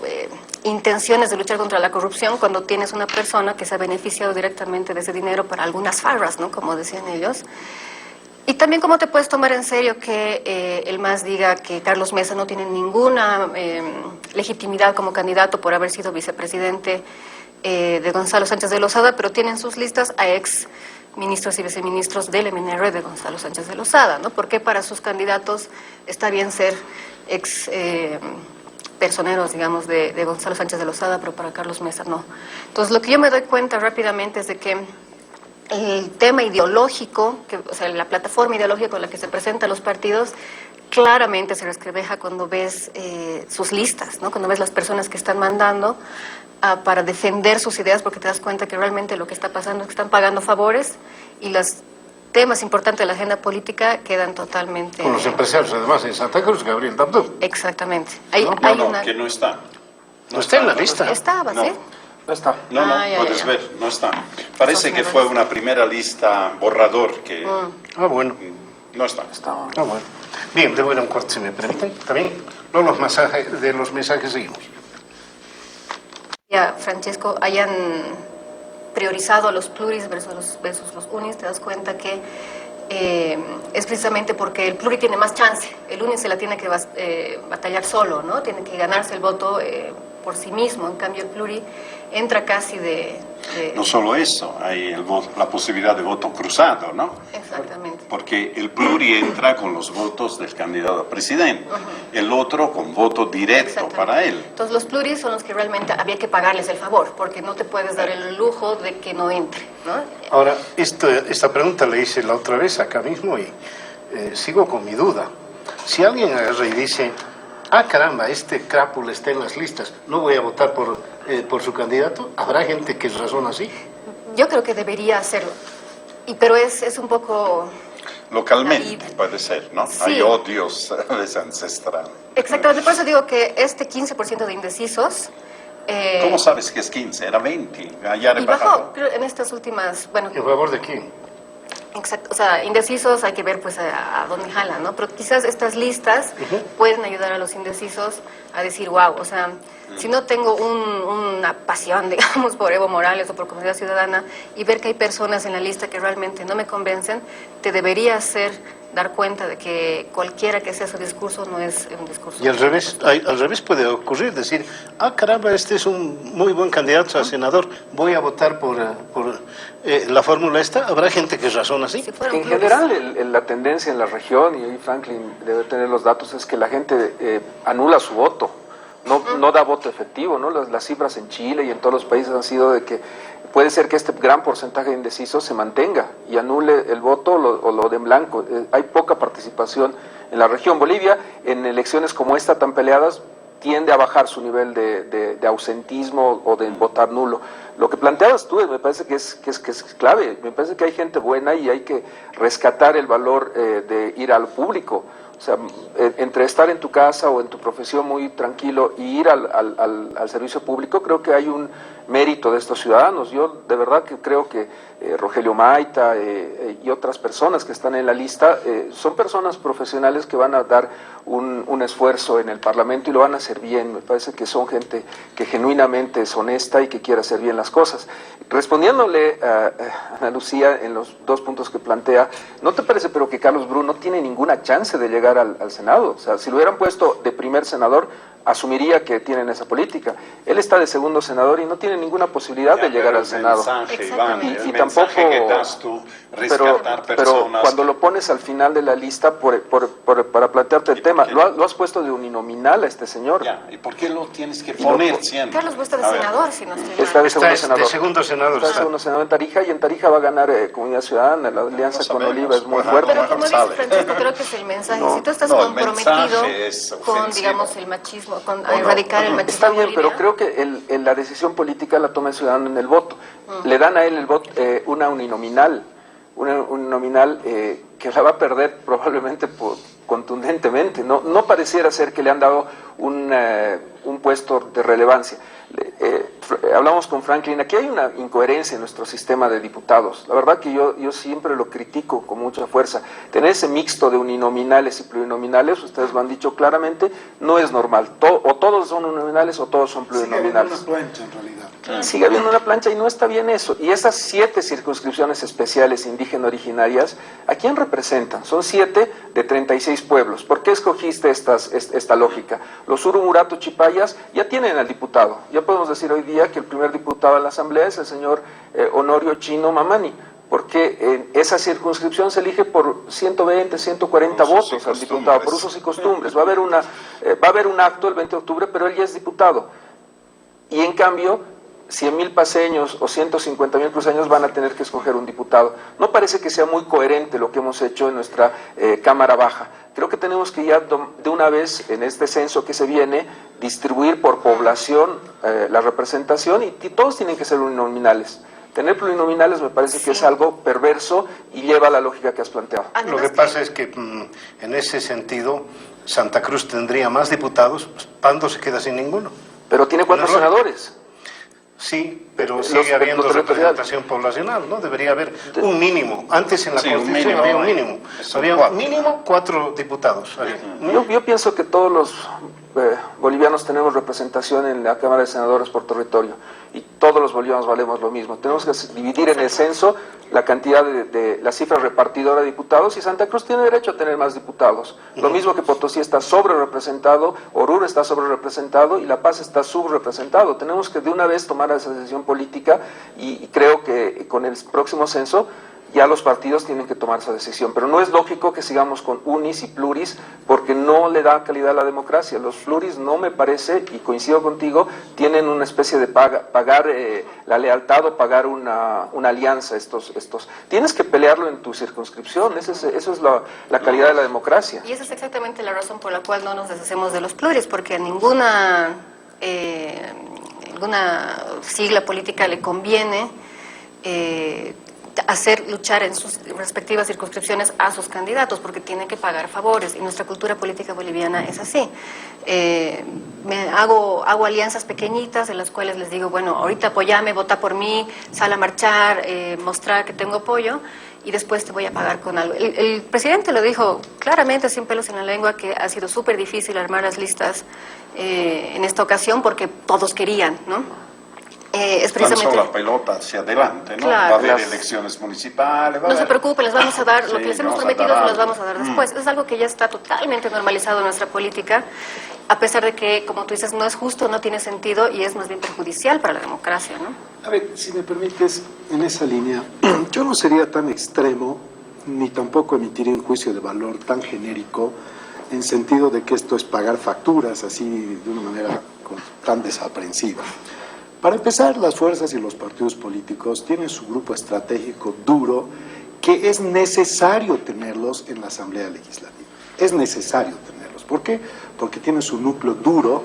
intenciones de luchar contra la corrupción cuando tienes una persona que se ha beneficiado directamente de ese dinero para algunas farras, ¿no? Como decían ellos. Y también, ¿cómo te puedes tomar en serio que el MAS diga que Carlos Mesa no tiene ninguna legitimidad como candidato por haber sido vicepresidente de Gonzalo Sánchez de Lozada, pero tiene en sus listas a ex ministros y viceministros del MNR de Gonzalo Sánchez de Lozada, ¿no? Porque para sus candidatos está bien ser ex personeros, digamos, de Gonzalo Sánchez de Lozada, pero para Carlos Mesa no. Entonces, lo que yo me doy cuenta rápidamente es de que el tema ideológico, o sea, la plataforma ideológica con la que se presentan los partidos, claramente se refleja cuando ves sus listas, ¿no? Cuando ves las personas que están mandando para defender sus ideas, porque te das cuenta que realmente lo que está pasando es que están pagando favores y los temas importantes de la agenda política quedan totalmente... Con los empresarios, además, en Santa Cruz, Gabriel Dabdú. Exactamente. Que no está. No está en la lista. Estaba, No. ¿sí? No está. No, puedes ver, no está. Parece que fue una primera lista borrador que Ah, bueno. no está. Ah, bueno. Bien, debo ir a un corte, si me permiten. También, luego de los mensajes seguimos. Ya, Francesco, hayan priorizado a los pluris versus los unis, te das cuenta que es precisamente porque el pluri tiene más chance. El uni se la tiene que batallar solo, ¿no? Tiene que ganarse el voto por sí mismo. En cambio, el pluri entra casi No solo eso, hay la posibilidad de voto cruzado, ¿no? Exactamente. Porque el pluri entra con los votos del candidato a presidente, el otro con voto directo para él. Entonces, los pluris son los que realmente había que pagarles el favor, porque no te puedes dar el lujo de que no entre, ¿no? Ahora, esta pregunta la hice la otra vez acá mismo y sigo con mi duda. Si alguien agarra y dice, ah, caramba, este crápula está en las listas, no voy a votar por su candidato, ¿habrá gente que razona así? Yo creo que debería hacerlo, pero es un poco... Localmente puede ser, ¿no? Sí. Hay odios ancestrales. Exactamente, por eso digo que este 15% de indecisos... ¿Cómo sabes que es 15? Era 20. Ya y bajó, creo, en estas últimas... Bueno, ¿En favor de quién? Exacto, o sea, indecisos hay que ver pues a dónde jalan, ¿no? Pero quizás estas listas pueden ayudar a los indecisos a decir, wow, o sea, si no tengo una pasión, digamos, por Evo Morales o por Comunidad Ciudadana y ver que hay personas en la lista que realmente no me convencen, te debería hacer dar cuenta de que cualquiera que sea su discurso no es un discurso. Y al revés puede ocurrir, decir, ah, caramba, este es un muy buen candidato a senador, voy a votar por la fórmula esta. Habrá gente que razona así. Si fueran En clubes. general, la tendencia en la región, y ahí Franklin debe tener los datos, es que la gente anula su voto, no da voto efectivo, ¿no? Las cifras en Chile y en todos los países han sido de que puede ser que este gran porcentaje de indecisos se mantenga y anule el voto o lo de en blanco. Hay poca participación en la región. Bolivia, en elecciones como esta tan peleadas, tiende a bajar su nivel de ausentismo o de votar nulo. Lo que planteabas tú me parece que es clave. Me parece que hay gente buena y hay que rescatar el valor de ir al público. O sea, entre estar en tu casa o en tu profesión muy tranquilo y ir al servicio público, creo que hay un mérito de estos ciudadanos. Yo de verdad que creo que Rogelio Maita y otras personas que están en la lista son personas profesionales que van a dar un esfuerzo en el Parlamento y lo van a hacer bien. Me parece que son gente que genuinamente es honesta y que quiere hacer bien las cosas. Respondiéndole a Ana Lucía en los dos puntos que plantea, ¿no te parece pero que Carlos Bru no tiene ninguna chance de llegar al Senado? O sea, si lo hubieran puesto de primer senador, asumiría que tienen esa política. Él está de segundo senador y no tiene ninguna posibilidad de llegar al Senado. Y tampoco, pero cuando lo pones al final de la lista para plantearte el tema, lo has puesto de uninominal a este señor. Ya, ¿y por qué lo tienes que poner siempre? Carlos Buesta de senador, si no estoy mal. Está de segundo Está senador. de segundo senador. Está de segundo senador en Tarija y en Tarija va a ganar Comunidad Ciudadana. La alianza con Oliva es muy fuerte. Pero como dice Francisco, creo que es el mensaje. Si tú estás comprometido con, digamos, el machismo, con erradicar el machismo. Está bien, pero creo que la decisión política la toma el ciudadano en el voto. Le dan a él el voto, una uninominal que la va a perder probablemente contundentemente. No pareciera ser que le han dado un puesto de relevancia. Hablamos con Franklin, aquí hay una incoherencia en nuestro sistema de diputados. La verdad que yo siempre lo critico con mucha fuerza. Tener ese mixto de uninominales y plurinominales, ustedes lo han dicho claramente, no es normal. O todos son uninominales o todos son plurinominales. Sigue habiendo una plancha en realidad. Sigue habiendo una plancha y no está bien eso. Y esas 7 circunscripciones especiales indígenas originarias, ¿a quién representan? Son 7 de 36 pueblos. ¿Por qué escogiste esta lógica? Los Urumurato Chipayas ya tienen al diputado. Ya podemos decir hoy día que el primer diputado en la Asamblea es el señor Honorio Chino Mamani, porque en esa circunscripción se elige por 120, 140 votos al diputado, por usos y costumbres. Va a haber un acto el 20 de octubre, pero él ya es diputado. Y en cambio, 100.000 paseños o 150.000 cruceños van a tener que escoger un diputado. No parece que sea muy coherente lo que hemos hecho en nuestra Cámara Baja. Creo que tenemos que ya de una vez, en este censo que se viene, distribuir por población la representación y todos tienen que ser uninominales. Tener plurinominales me parece que es algo perverso y lleva a la lógica que has planteado. Lo que pasa es que en ese sentido Santa Cruz tendría más diputados, pues, Pando se queda sin ninguno. Pero tiene 4 senadores. Sí, pero sigue habiendo representación poblacional, ¿no? Debería haber un mínimo. Antes en la Constitución había un mínimo. Había mínimo 4 diputados. Yo pienso que todos los bolivianos tenemos representación en la Cámara de Senadores por territorio y todos los bolivianos valemos lo mismo. Tenemos que dividir en el censo la cantidad de la cifra repartidora de diputados y Santa Cruz tiene derecho a tener más diputados. Lo mismo que Potosí está sobre representado, Oruro está sobre representado y La Paz está subrepresentado. Tenemos que de una vez tomar esa decisión política y creo que con el próximo censo ya los partidos tienen que tomar esa decisión, pero no es lógico que sigamos con unis y pluris porque no le da calidad a la democracia. Los pluris no me parece, y coincido contigo, tienen una especie de pagar la lealtad o pagar una alianza. Tienes que pelearlo en tu circunscripción, eso es la calidad de la democracia. Y esa es exactamente la razón por la cual no nos deshacemos de los pluris, porque a ninguna sigla política le conviene luchar en sus respectivas circunscripciones a sus candidatos, porque tienen que pagar favores, y nuestra cultura política boliviana es así. Hago alianzas pequeñitas en las cuales les digo, bueno, ahorita apoyame, vota por mí, sal a marchar, mostrar que tengo apoyo, y después te voy a pagar con algo. El presidente lo dijo claramente, sin pelos en la lengua, que ha sido súper difícil armar las listas en esta ocasión porque todos querían, ¿no? Es precisamente... Lanzó la pelota hacia adelante, ¿no? Claro. Va a haber elecciones municipales. No se preocupen, les vamos a dar lo Sí, que les hemos vamos a prometido, dar se los algo. vamos a dar después. Es algo que ya está totalmente normalizado en nuestra política, a pesar de que, como tú dices, no es justo, no tiene sentido y es más bien perjudicial para la democracia, ¿no? A ver, si me permites, en esa línea, yo no sería tan extremo, ni tampoco emitiría un juicio de valor tan genérico, en sentido de que esto es pagar facturas así de una manera tan desaprensiva. Para empezar, las fuerzas y los partidos políticos tienen su grupo estratégico duro, que es necesario tenerlos en la Asamblea Legislativa. Es necesario tenerlos. ¿Por qué? Porque tienen su núcleo duro,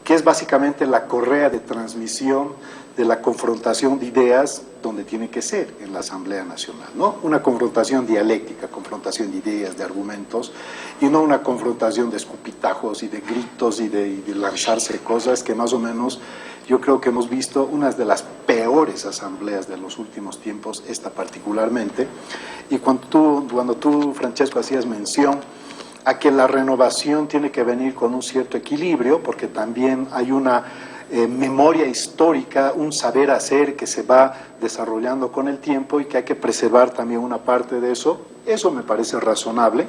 que es básicamente la correa de transmisión de la confrontación de ideas donde tiene que ser, en la Asamblea Nacional, ¿no? Una confrontación dialéctica, confrontación de ideas, de argumentos, y no una confrontación de escupitajos y de gritos y de lanzarse cosas que más o menos yo creo que hemos visto unas de las peores asambleas de los últimos tiempos, esta particularmente, y cuando tú, Francesco, hacías mención a que la renovación tiene que venir con un cierto equilibrio, porque también hay una memoria histórica, un saber hacer que se va desarrollando con el tiempo y que hay que preservar también una parte de eso. Eso me parece razonable.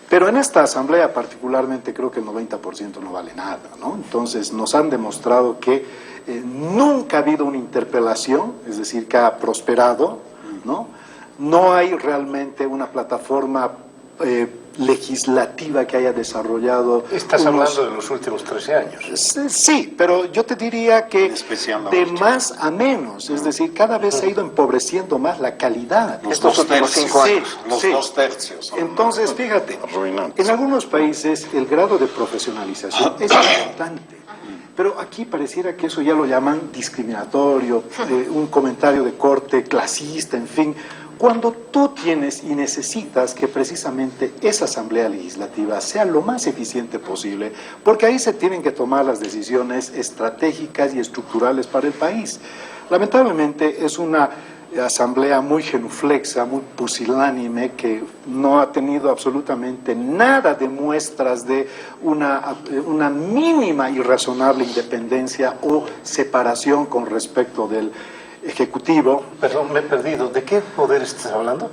Pero en esta asamblea particularmente creo que el 90% no vale nada, ¿no? Entonces nos han demostrado que nunca ha habido una interpelación, es decir, que ha prosperado, ¿no? No hay realmente una plataforma legislativa que haya desarrollado... Estás hablando de los últimos 13 años. Sí, pero yo te diría que Especialmente. de más a menos, es decir, cada vez se ha ido empobreciendo más la calidad. Estos últimos 5 años. Los Sí. 2/3. son Entonces, fíjate, arruinantes. en algunos países el grado de profesionalización es importante, pero aquí pareciera que eso ya lo llaman discriminatorio, un comentario de corte clasista, en fin. Cuando tú tienes y necesitas que precisamente esa Asamblea Legislativa sea lo más eficiente posible, porque ahí se tienen que tomar las decisiones estratégicas y estructurales para el país. Lamentablemente es una asamblea muy genuflexa, muy pusilánime, que no ha tenido absolutamente nada de muestras de una mínima y razonable independencia o separación con respecto del Ejecutivo, Perdón, me he perdido. ¿De qué poder estás hablando?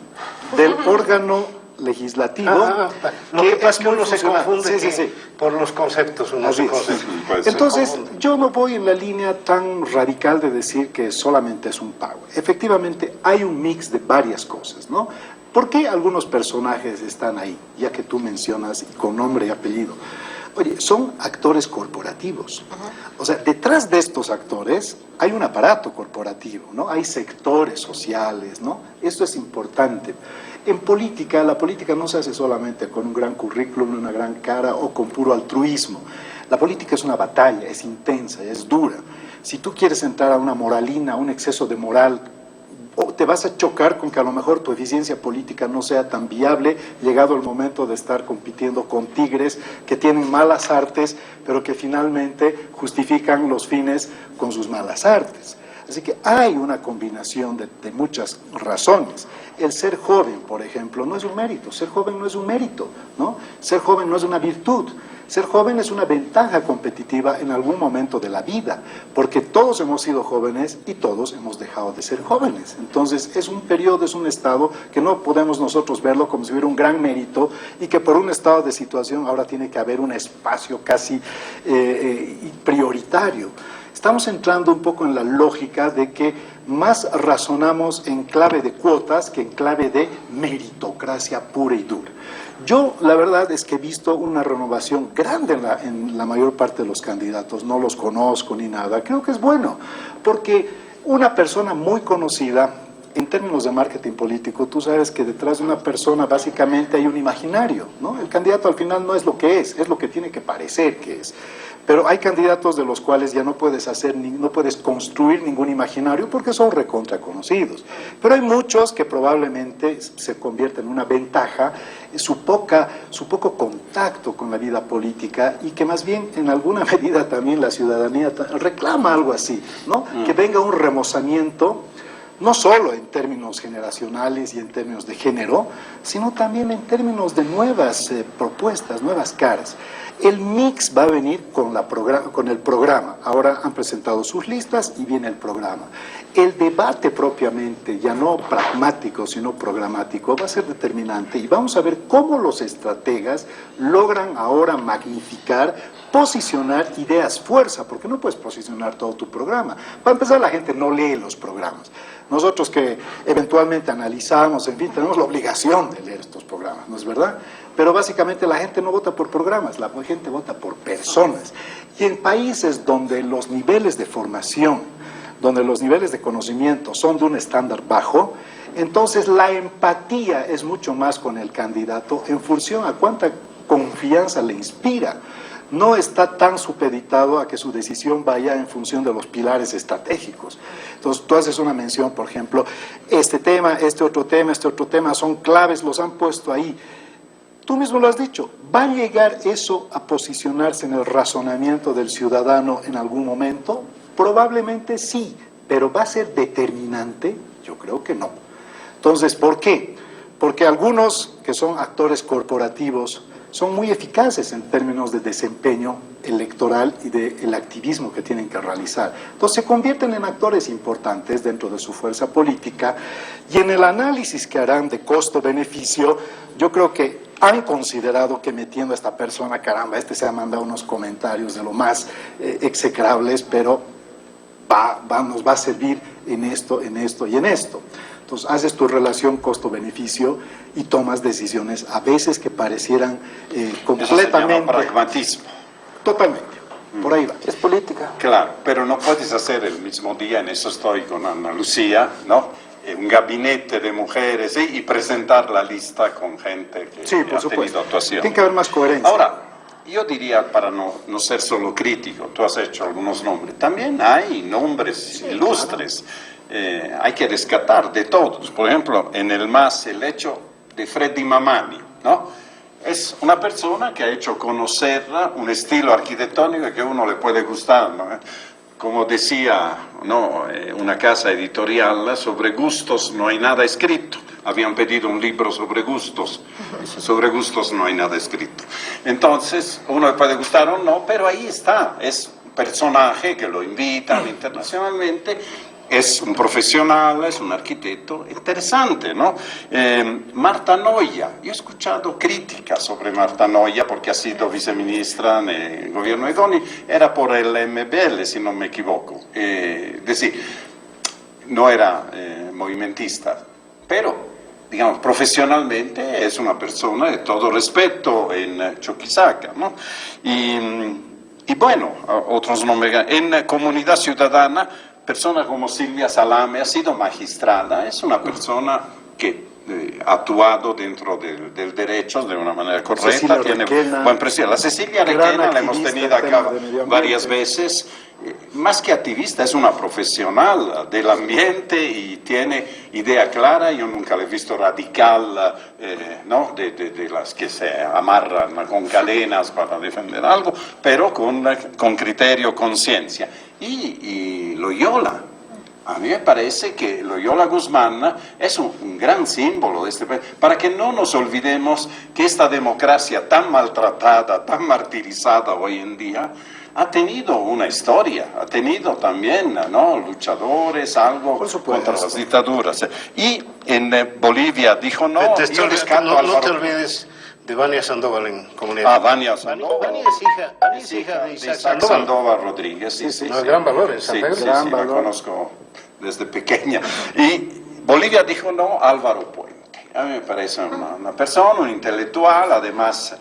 del órgano legislativo. Lo que pasa es que muy uno se funcional. confunde Sí, sí, sí. por los conceptos. Uno Así se es. confunde. Pues, Entonces, yo no voy en la línea tan radical de decir que solamente es un pago. Efectivamente, hay un mix de varias cosas, ¿no? ¿Por qué algunos personajes están ahí? Ya que tú mencionas con nombre y apellido. Oye, son actores corporativos. O sea, detrás de estos actores hay un aparato corporativo, ¿no? Hay sectores sociales, ¿no? Esto es importante. En política, la política no se hace solamente con un gran currículum, una gran cara o con puro altruismo. La política es una batalla, es intensa, es dura. Si tú quieres entrar a una moralina, a un exceso de moral, o te vas a chocar con que a lo mejor tu eficiencia política no sea tan viable, llegado el momento de estar compitiendo con tigres que tienen malas artes, pero que finalmente justifican los fines con sus malas artes. Así que hay una combinación de muchas razones. El ser joven, por ejemplo, no es un mérito. Ser joven no es un mérito, ¿no? Ser joven no es una virtud. Ser joven es una ventaja competitiva en algún momento de la vida, porque todos hemos sido jóvenes y todos hemos dejado de ser jóvenes. Entonces es un periodo, es un estado que no podemos nosotros verlo como si hubiera un gran mérito y que por un estado de situación ahora tiene que haber un espacio casi prioritario. Estamos entrando un poco en la lógica de que más razonamos en clave de cuotas que en clave de meritocracia pura y dura. Yo, la verdad es que he visto una renovación grande en la mayor parte de los candidatos, no los conozco ni nada, creo que es bueno, porque una persona muy conocida, en términos de marketing político, tú sabes que detrás de una persona básicamente hay un imaginario, ¿no? El candidato al final no es lo que es lo que tiene que parecer que es. Pero hay candidatos de los cuales ya no puedes no puedes construir ningún imaginario porque son recontra conocidos. Pero hay muchos que probablemente se convierten en una ventaja, su poco contacto con la vida política y que más bien en alguna medida también la ciudadanía reclama algo así, ¿no? Que venga un remozamiento no solo en términos generacionales y en términos de género, sino también en términos de nuevas propuestas, nuevas caras. El mix va a venir con el programa. Ahora han presentado sus listas y viene el programa. El debate propiamente, ya no pragmático, sino programático, va a ser determinante y vamos a ver cómo los estrategas logran ahora magnificar, posicionar ideas fuerza, porque no puedes posicionar todo tu programa. Para empezar, la gente no lee los programas. Nosotros que eventualmente analizamos, en fin, tenemos la obligación de leer estos programas, ¿no es verdad? Pero básicamente la gente no vota por programas, la gente vota por personas. Y en países donde los niveles de formación, donde los niveles de conocimiento son de un estándar bajo, entonces la empatía es mucho más con el candidato en función a cuánta confianza le inspira. No está tan supeditado a que su decisión vaya en función de los pilares estratégicos. Entonces, tú haces una mención, por ejemplo, este tema, este otro tema, son claves, los han puesto ahí. Tú mismo lo has dicho, ¿va a llegar eso a posicionarse en el razonamiento del ciudadano en algún momento? Probablemente sí, pero ¿va a ser determinante? Yo creo que no. Entonces, ¿por qué? Porque algunos que son actores corporativos son muy eficaces en términos de desempeño electoral y del activismo que tienen que realizar. Entonces se convierten en actores importantes dentro de su fuerza política y en el análisis que harán de costo-beneficio, yo creo que han considerado que metiendo a esta persona, caramba, se ha mandado unos comentarios de lo más execrables, pero nos va a servir en esto y en esto. Entonces, haces tu relación costo-beneficio y tomas decisiones a veces que parecieran completamente... Eso se llama pragmatismo. Totalmente, por ahí va. Es política. Claro, pero no puedes hacer el mismo día, en eso estoy con Ana Lucía, ¿no? Un gabinete de mujeres y presentar la lista con gente que Sí, por ha supuesto. tenido actuación. Tiene que haber más coherencia. Ahora, yo diría, para no ser solo crítico, tú has hecho algunos nombres, también hay nombres ilustres. Hay que rescatar de todos. Por ejemplo, en el MAS, el hecho de Freddy Mamani, ¿no? Es una persona que ha hecho conocer un estilo arquitectónico que a uno le puede gustar, ¿no? Como decía, ¿no? Una casa editorial, sobre gustos no hay nada escrito. Habían pedido un libro sobre gustos no hay nada escrito. Entonces, uno le puede gustar o no, pero ahí está, es un personaje que lo invitan internacionalmente. Es un profesional, es un arquitecto interesante, ¿no? Marta Noya, yo he escuchado críticas sobre Marta Noya porque ha sido viceministra en el gobierno de Doni, era por el MBL, si no me equivoco. Es decir, no era movimentista, pero, digamos, profesionalmente es una persona de todo respeto en Chuquisaca, ¿no? Y bueno, otros nombres. En Comunidad Ciudadana, persona como Silvia Salame ha sido magistrada, es una persona que ha actuado dentro del derecho de una manera correcta, Cecilia tiene Requena, buen prestigio. La Cecilia Requena la hemos tenido acá varias veces, más que activista, es una profesional del ambiente y tiene idea clara. Yo nunca la he visto radical, ¿no? de las que se amarran con cadenas para defender algo, pero con criterio, conciencia. Y Loyola, a mí me parece que Loyola Guzmán es un gran símbolo de este país, para que no nos olvidemos que esta democracia tan maltratada, tan martirizada hoy en día, ha tenido una historia, ha tenido también, ¿no? Luchadores, algo contra las dictaduras. Y en Bolivia dijo no, no te olvides de Vania Sandoval en Comunidad. Vania Sandoval. Vania es hija de Isaac Sandoval Rodríguez. Sí, no, gran valor en Santa Cruz. Sí, la conozco desde pequeña. Y Bolivia dijo no, Álvaro Puente. A mí me parece una persona, un intelectual, además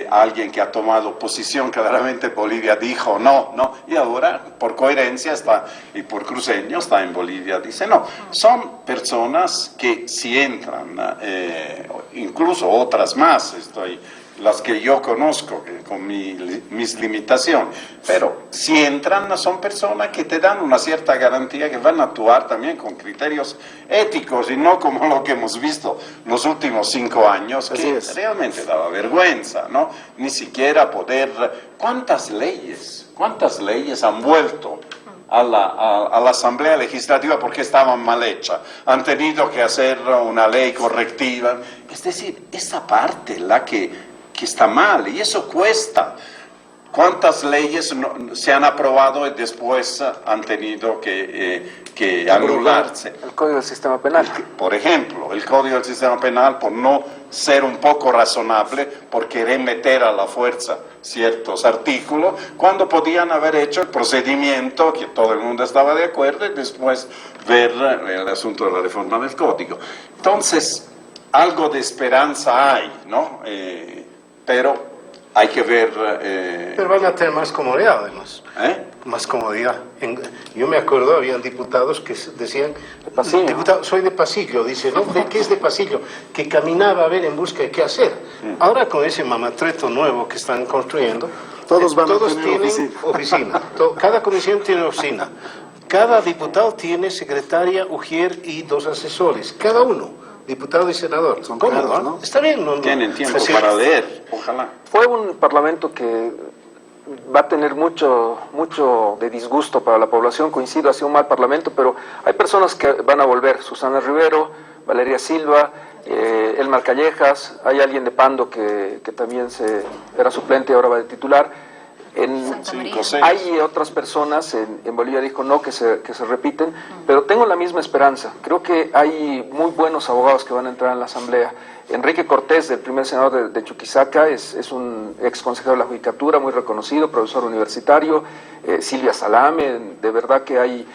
alguien que ha tomado posición. Claramente Bolivia dijo no, y ahora por coherencia está, y por cruceño está en Bolivia, dice no. Son personas que si entran, incluso otras más, las que yo conozco, con mis limitaciones, pero si entran son personas que te dan una cierta garantía que van a actuar también con criterios éticos y no como lo que hemos visto los últimos 5 años, que realmente daba vergüenza, ¿no? Ni siquiera poder... ¿Cuántas leyes han vuelto a la Asamblea Legislativa porque estaba mal hecha. Han tenido que hacer una ley correctiva. Es decir, esa parte la que está mal y eso cuesta. ¿Cuántas leyes se han aprobado y después han tenido que anularse? El Código del Sistema Penal. Por ejemplo, el Código del Sistema Penal, por no ser un poco razonable, por querer meter a la fuerza ciertos artículos, cuando podían haber hecho el procedimiento, que todo el mundo estaba de acuerdo, y después ver el asunto de la reforma del Código. Entonces, algo de esperanza hay, ¿no? Pero hay que ver... Pero van a tener más comodidad, además. Más comodidad. Yo me acuerdo, habían diputados que decían... De pasillo. Diputado, soy de pasillo. Dice, ¿no? ¿De qué es de pasillo? Que caminaba a ver en busca de qué hacer. Ahora con ese mamotreto nuevo que están construyendo, Todos van a todos tener tienen oficina. Cada comisión tiene oficina. Cada diputado tiene secretaria, ujier y 2 asesores. Cada uno. Diputado y senador. Son Cómodo, caros, ¿no? ¿no? Está bien, ¿no? Tienen tiempo Sí. para leer, ojalá. Fue un parlamento que va a tener mucho de disgusto para la población, coincido, ha sido un mal parlamento, pero hay personas que van a volver, Susana Rivero, Valeria Silva, Elmar Callejas, hay alguien de Pando que también era suplente y ahora va de titular. Santa María. Hay otras personas en Bolivia, dijo no, que se repiten, pero tengo la misma esperanza. Creo que hay muy buenos abogados que van a entrar en la Asamblea. Enrique Cortés, el primer senador de Chuquisaca, es un ex consejero de la Judicatura, muy reconocido, profesor universitario. Silvia Salame, de verdad que hay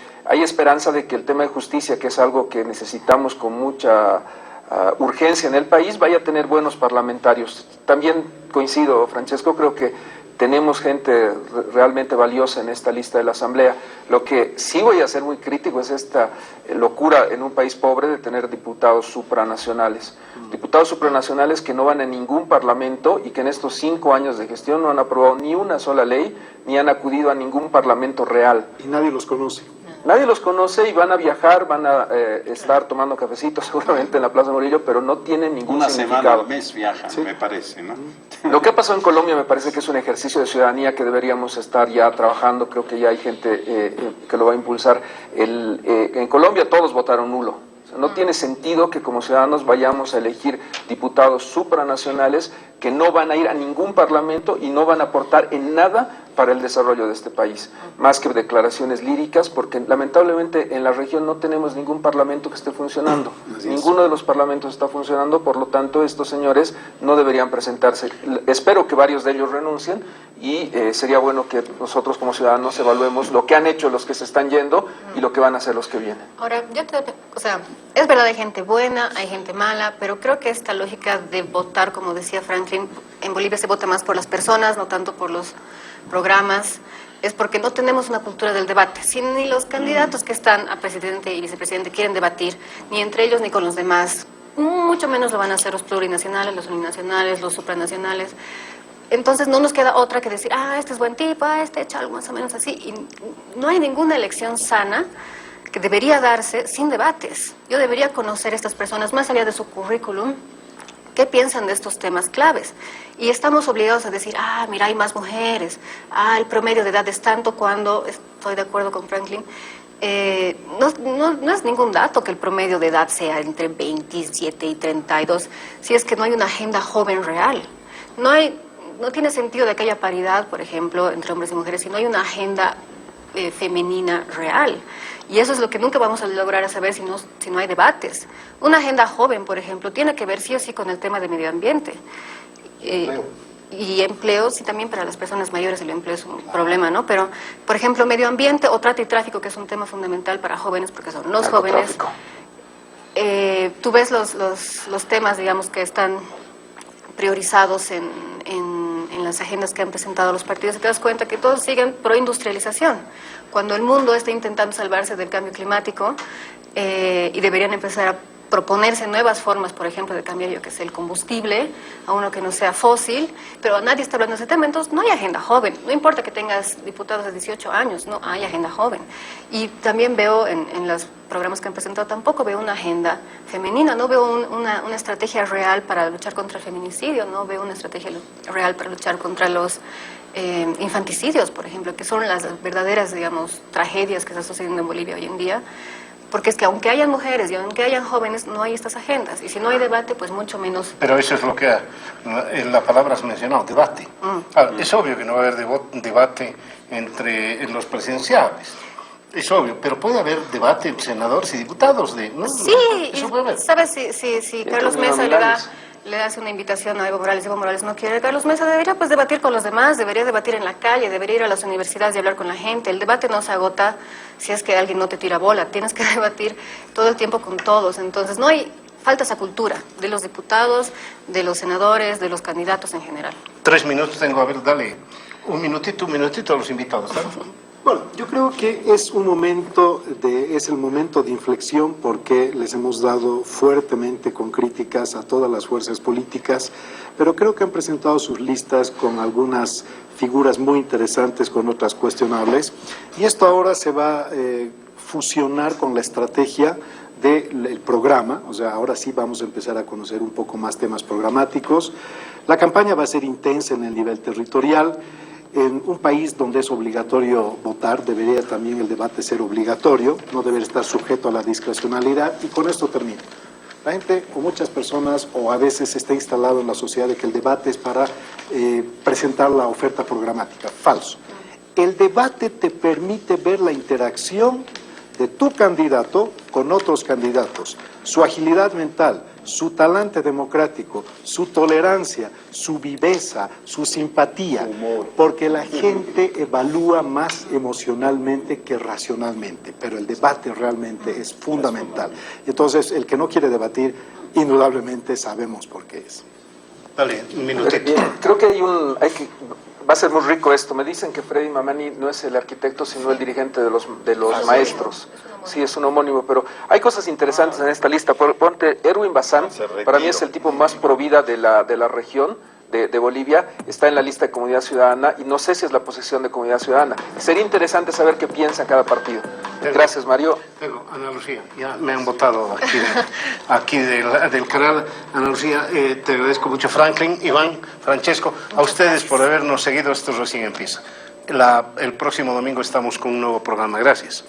esperanza de que el tema de justicia, que es algo que necesitamos con mucha urgencia en el país, vaya a tener buenos parlamentarios. También coincido, Francesco, creo que tenemos gente realmente valiosa en esta lista de la Asamblea. Lo que sí voy a ser muy crítico es esta locura en un país pobre de tener diputados supranacionales. Diputados supranacionales que no van a ningún parlamento y que en estos 5 años de gestión no han aprobado ni una sola ley, ni han acudido a ningún parlamento real. Y nadie los conoce. Nadie los conoce y van a viajar, van a estar tomando cafecitos seguramente en la Plaza Murillo, pero no tienen ningún Una semana significado. al mes viajan, me parece, ¿no? Lo que ha pasado en Colombia me parece que es un ejercicio de ciudadanía que deberíamos estar ya trabajando, creo que ya hay gente que lo va a impulsar. En Colombia todos votaron nulo. O sea, no tiene sentido que como ciudadanos vayamos a elegir diputados supranacionales que no van a ir a ningún parlamento y no van a aportar en nada para el desarrollo de este país, más que declaraciones líricas, porque lamentablemente en la región no tenemos ningún parlamento que esté funcionando. Ninguno de los parlamentos está funcionando, por lo tanto estos señores no deberían presentarse. Espero que varios de ellos renuncien y sería bueno que nosotros como ciudadanos evaluemos lo que han hecho los que se están yendo y lo que van a hacer los que vienen. Ahora, o sea, es verdad, hay gente buena, hay gente mala, pero creo que esta lógica de votar, como decía Franklin, en Bolivia se vota más por las personas, no tanto por los programas, es porque no tenemos una cultura del debate. Si ni los candidatos que están a presidente y vicepresidente quieren debatir, ni entre ellos ni con los demás, mucho menos lo van a hacer los plurinacionales, los uninacionales, los supranacionales. Entonces no nos queda otra que decir, este es buen tipo, este echa algo más o menos así. Y no hay ninguna elección sana que debería darse sin debates. Yo debería conocer a estas personas más allá de su currículum, qué piensan de estos temas claves. Y estamos obligados a decir, mira, hay más mujeres, el promedio de edad es tanto, cuando estoy de acuerdo con Franklin. No es ningún dato que el promedio de edad sea entre 27 y 32, si es que no hay una agenda joven real. No tiene sentido de que haya paridad, por ejemplo, entre hombres y mujeres, si no hay una agenda femenina real. Y eso es lo que nunca vamos a lograr a saber si no hay debates. Una agenda joven, por ejemplo, tiene que ver sí o sí con el tema de medio ambiente. Y empleo, sí, también para las personas mayores el empleo es un problema, ¿no? Pero, por ejemplo, medio ambiente o trata y tráfico, que es un tema fundamental para jóvenes, porque son los jóvenes. Tú ves los temas, digamos, que están priorizados en las agendas que han presentado los partidos, y te das cuenta que todos siguen proindustrialización, cuando el mundo está intentando salvarse del cambio climático y deberían empezar a proponerse nuevas formas, por ejemplo, de cambiar, yo que sé, el combustible a uno que no sea fósil, pero nadie está hablando de ese tema. Entonces no hay agenda joven, no importa que tengas diputados de 18 años, no hay agenda joven. Y también veo en los programas que han presentado, tampoco veo una agenda femenina, no veo una estrategia real para luchar contra el feminicidio, no veo una estrategia real para luchar contra los infanticidios, por ejemplo, que son las verdaderas, digamos, tragedias que está sucediendo en Bolivia hoy en día. Porque es que aunque hayan mujeres y aunque hayan jóvenes, no hay estas agendas. Y si no hay debate, pues mucho menos. Pero eso es lo que en la palabra has mencionado, debate. Ahora, es obvio que no va a haber debate entre los presidenciables. Es obvio, pero puede haber debate entre senadores y diputados. ¿No? Sí, eso puede haber. ¿sabes? Si Carlos Mesa le hace una invitación a Evo Morales no quiere, Carlos Mesa debería pues debatir con los demás, debería debatir en la calle, debería ir a las universidades y hablar con la gente. El debate no se agota si es que alguien no te tira bola, tienes que debatir todo el tiempo con todos. Entonces falta esa cultura de los diputados, de los senadores, de los candidatos en general. 3 minutos tengo, a ver, dale un minutito a los invitados, ¿sabes? Bueno, yo creo que es el momento de inflexión porque les hemos dado fuertemente con críticas a todas las fuerzas políticas, pero creo que han presentado sus listas con algunas figuras muy interesantes, con otras cuestionables, y esto ahora se va a fusionar con la estrategia del programa, o sea, ahora sí vamos a empezar a conocer un poco más temas programáticos. La campaña va a ser intensa en el nivel territorial. En un país donde es obligatorio votar, debería también el debate ser obligatorio, no debería estar sujeto a la discrecionalidad, y con esto termino. La gente, o muchas personas, o a veces está instalado en la sociedad de que el debate es para presentar la oferta programática. Falso. El debate te permite ver la interacción de tu candidato con otros candidatos, su agilidad mental, su talante democrático, su tolerancia, su viveza, su simpatía, porque la gente evalúa más emocionalmente que racionalmente, pero el debate realmente es fundamental. Entonces, el que no quiere debatir, indudablemente sabemos por qué es. Dale, un minutito. Creo que va a ser muy rico esto. Me dicen que Freddy Mamani no es el arquitecto, sino el dirigente de los maestros. Sí, es un homónimo, pero hay cosas interesantes en esta lista. Ponte Erwin Bazán, para mí es el tipo más pro vida de la región de Bolivia, está en la lista de Comunidad Ciudadana y no sé si es la posición de Comunidad Ciudadana. Sería interesante saber qué piensa cada partido. Gracias, Mario. Tengo, Ana Lucía, ya me han votado aquí del canal. Ana Lucía, te agradezco mucho. Franklin, Iván, Francesco, a ustedes por habernos seguido. Esto recién empieza. El próximo domingo estamos con un nuevo programa. Gracias.